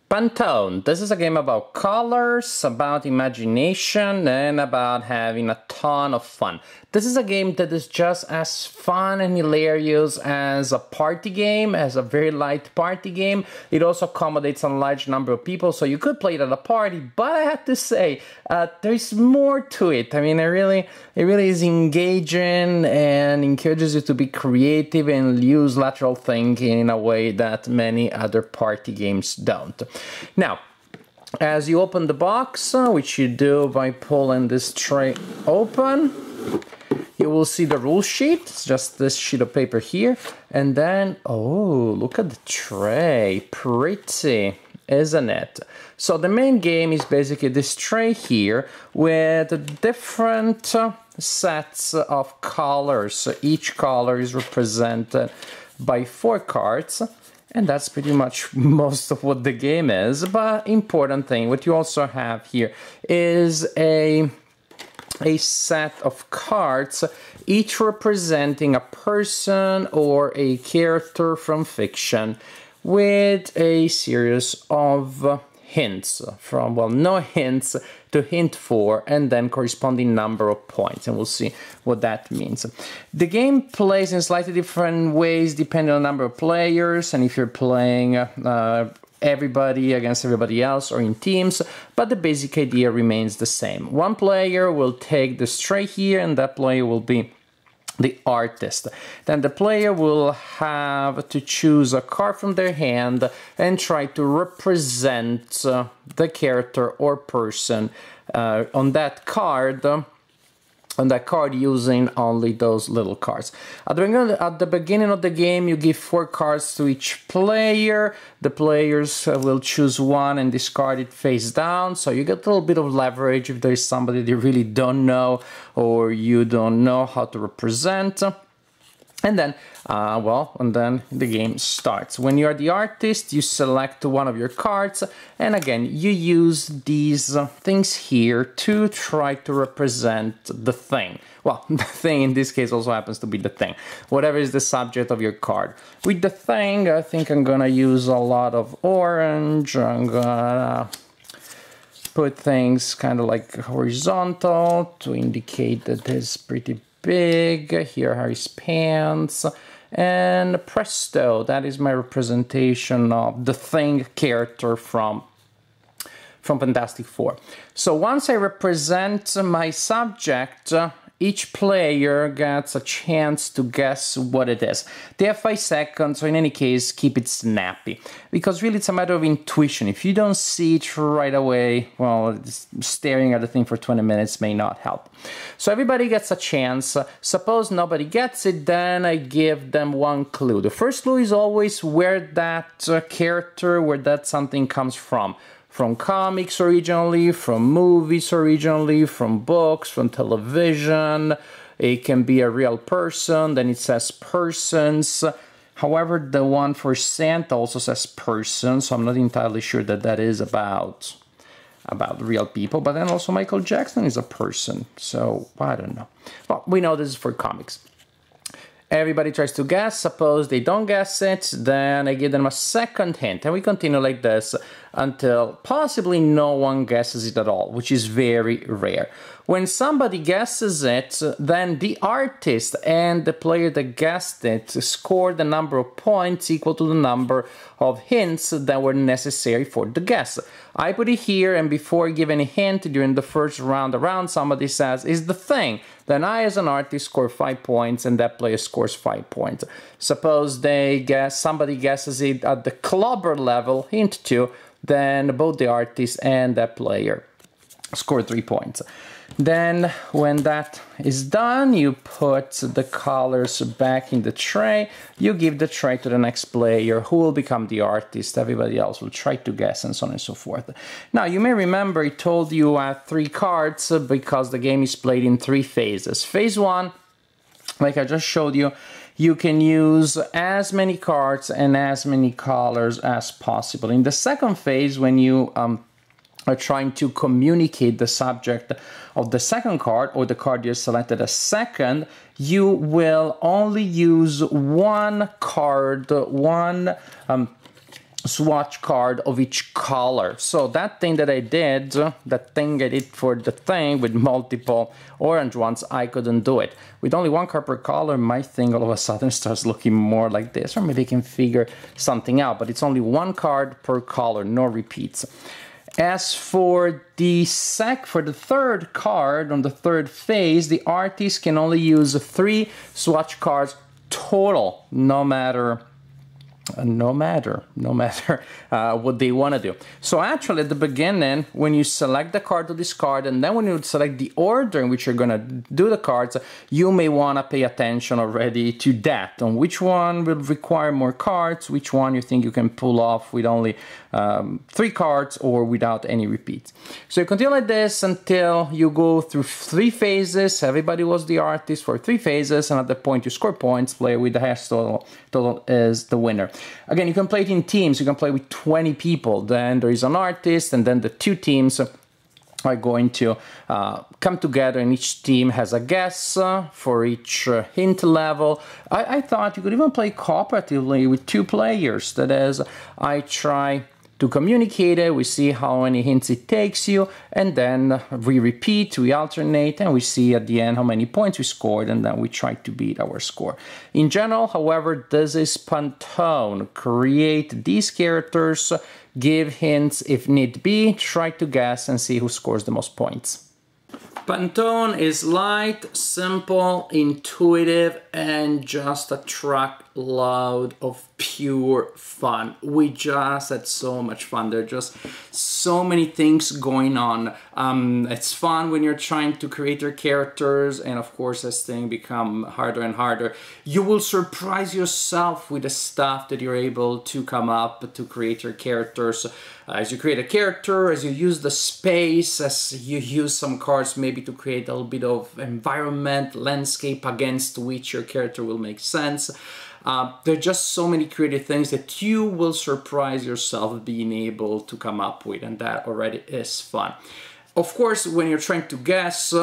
Pantone. This is a game about colors, about imagination, and about having a ton of fun. This is a game that is just as fun and hilarious as a party game, as a very light party game. It also accommodates a large number of people, so you could play it at a party, but I have to say, there's more to it. I mean, it really is engaging and encourages you to be creative and use lateral thinking in a way that many other party games don't. Now, as you open the box, which you do by pulling this tray open, you will see the rule sheet. It's just this sheet of paper here. And then, oh, look at the tray. Pretty, isn't it? So the main game is basically this tray here with different sets of colors. Each color is represented by 4 cards. And that's pretty much most of what the game is. But important thing, what you also have here is a set of cards, each representing a person or a character from fiction with a series of hints from, well, no hints to hint for, and then corresponding number of points, and we'll see what that means. The game plays in slightly different ways depending on the number of players, and if you're playing everybody against everybody else or in teams, but the basic idea remains the same. One player will take this tray here, and that player will be the artist. Then the player will have to choose a card from their hand and try to represent the character or person on that card using only those little cards. At the beginning of the game, you give 4 cards to each player. The players will choose one and discard it face down, so you get a little bit of leverage if there is somebody they really don't know or you don't know how to represent. And then, and then the game starts. When you are the artist, you select one of your cards, and again, you use these things here to try to represent the thing. Well, the thing in this case also happens to be the thing, whatever is the subject of your card. With the thing, I think I'm gonna use a lot of orange. I'm gonna put things kind of like horizontal to indicate that it's pretty big. Here are his pants, and presto, that is my representation of the thing character from Fantastic Four. So once I represent my subject, each player gets a chance to guess what it is. They have 5 seconds, so in any case, keep it snappy. Because really it's a matter of intuition. If you don't see it right away, well, staring at the thing for 20 minutes may not help. So everybody gets a chance. Suppose nobody gets it, then I give them 1 clue. The first clue is always where that character, where that something comes from. From comics originally, from movies originally, from books, from television. It can be a real person, then it says persons. However, the one for Santa also says person, so I'm not entirely sure that that is about real people. But then also Michael Jackson is a person, so I don't know. Well, we know this is for comics. Everybody tries to guess. Suppose they don't guess it, then I give them a second hint, and we continue like this until possibly no one guesses it at all, which is very rare. When somebody guesses it, then the artist and the player that guessed it score the number of points equal to the number of hints that were necessary for the guess. I put it here, and before I give any hint during the first round around, somebody says, is the thing. Then I, as an artist, score 5 points, and that player scores 5 points. Suppose somebody guesses it at the clubber level, hint 2, then both the artist and that player score 3 points. Then, when that is done, you put the colors back in the tray, you give the tray to the next player, who will become the artist, everybody else will try to guess, and so on and so forth. Now, you may remember I told you I had 3 cards, because the game is played in 3 phases. Phase 1, like I just showed you, you can use as many cards and as many colors as possible. In the second phase, when you are trying to communicate the subject of the second card, or the card you selected as second, you will only use one card, one swatch card of each color. So that thing that I did, that thing I did for the thing with multiple orange ones, I couldn't do it. With only one card per color, my thing all of a sudden starts looking more like this, or maybe I can figure something out, but it's only one card per color, no repeats. As for the third card on the third phase, the artist can only use 3 swatch cards total, no matter what they want to do. So actually at the beginning, when you select the card to discard, and then when you select the order in which you're going to do the cards, you may want to pay attention already to that, on which one will require more cards, which one you think you can pull off with only 3 cards or without any repeats. So you continue like this until you go through 3 phases. Everybody was the artist for 3 phases, and at the point you score points, player with the highest total is the winner. Again, you can play it in teams. You can play with 20 people. Then there is an artist, and then the 2 teams are going to come together, and each team has a guess for each hint level. I thought you could even play cooperatively with 2 players. That is, I try to communicate it, we see how many hints it takes you, and then we repeat, we alternate, and we see at the end how many points we scored, and then we try to beat our score. In general, however, this is Pantone. Create these characters, give hints if need be, try to guess and see who scores the most points. Pantone is light, simple, intuitive, and just a truckload of pure fun. We just had so much fun. There are just so many things going on. It's fun when you're trying to create your characters, and of course as things become harder and harder, you will surprise yourself with the stuff that you're able to come up to create your characters. As you create a character, as you use the space, as you use some cards maybe to create a little bit of environment, landscape against which your character will make sense. There are just so many creative things that you will surprise yourself being able to come up with, and that already is fun. Of course, when you're trying to guess,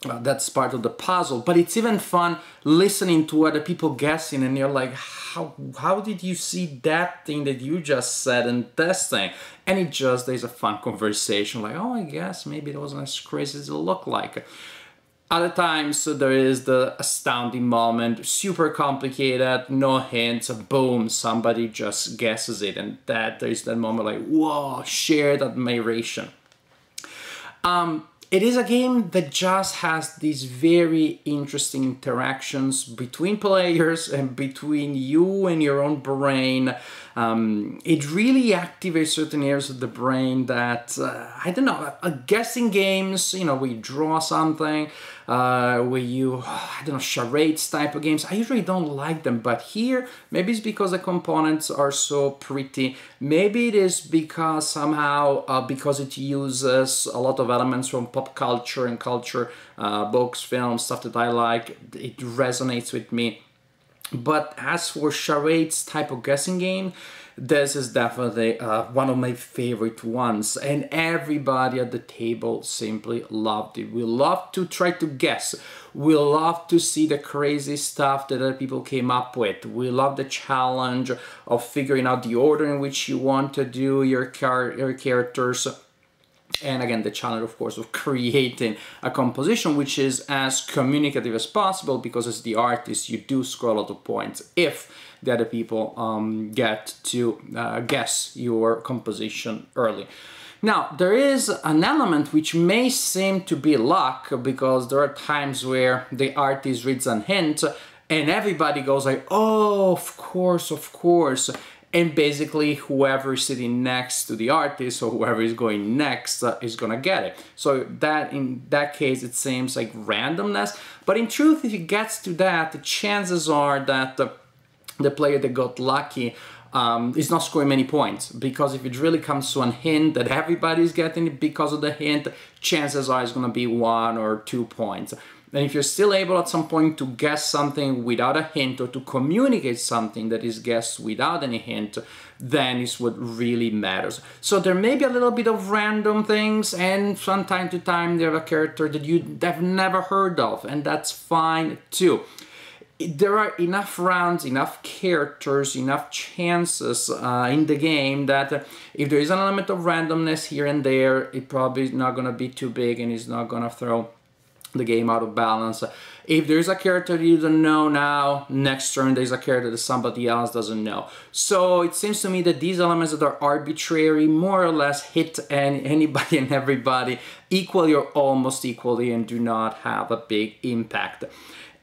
that's part of the puzzle, but it's even fun listening to other people guessing, and you're like, how did you see that thing that you just said and this thing? And there's a fun conversation, like, oh, I guess maybe it wasn't as crazy as it looked like. Other times there is the astounding moment, super complicated, no hints, boom, somebody just guesses it, and there's that moment like, whoa, shared admiration. It is a game that just has these very interesting interactions between players and between you and your own brain. It really activates certain areas of the brain that, I don't know, guessing games, you know, where you draw something, where you, I don't know, charades type of games, I usually don't like them, but here, maybe it's because the components are so pretty, maybe it is because somehow, because it uses a lot of elements from pop culture and culture, books, films, stuff that I like, it resonates with me. But as for charades type of guessing game, this is definitely one of my favorite ones, and everybody at the table simply loved it. We love to try to guess. We love to see the crazy stuff that other people came up with. We love the challenge of figuring out the order in which you want to do your characters. And again, the challenge, of course, of creating a composition which is as communicative as possible, because as the artist, you do score a lot of points if the other people get to guess your composition early. Now, there is an element which may seem to be luck, because there are times where the artist reads a hint and everybody goes like, oh, of course, of course. And basically whoever is sitting next to the artist, or whoever is going next, is gonna get it. So that in that case it seems like randomness, but in truth, if it gets to that, the chances are that the player that got lucky is not scoring many points, because if it really comes to a hint that everybody's getting it because of the hint, chances are it's gonna be 1 or 2 points. And if you're still able at some point to guess something without a hint, or to communicate something that is guessed without any hint, then is what really matters. So there may be a little bit of random things, and from time to time they have a character that you have never heard of, and that's fine too. there are enough rounds, enough characters, enough chances in the game that if there is an element of randomness here and there, it probably is not going to be too big and it's not going to throw the game out of balance. If there's a character you don't know now, next turn there's a character that somebody else doesn't know. So it seems to me that these elements that are arbitrary more or less hit anybody and everybody equally or almost equally and do not have a big impact.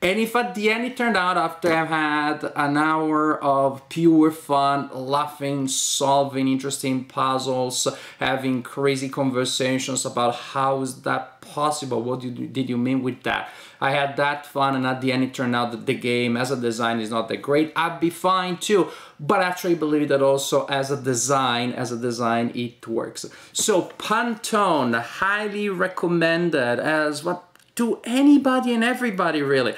And if at the end it turned out, after I've had an hour of pure fun, laughing, solving interesting puzzles, having crazy conversations about how is that possible, what did you mean with that, I had that fun, and at the end it turned out that the game as a design is not that great, I'd be fine too. But I actually believe that also as a design it works. So Pantone, highly recommended as what to anybody and everybody really.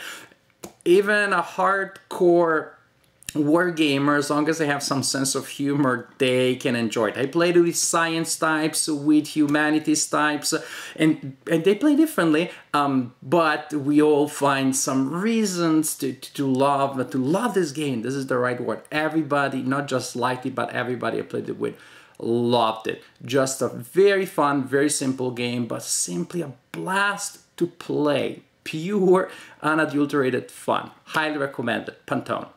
Even a hardcore wargamer, as long as they have some sense of humor, they can enjoy it. I played with science types, with humanities types, and they play differently, but we all find some reasons to love this game. This is the right word. Everybody, not just liked it, but everybody I played it with loved it. Just a very fun, very simple game, but simply a blast to play. Pure, unadulterated fun. Highly recommended. Pantone.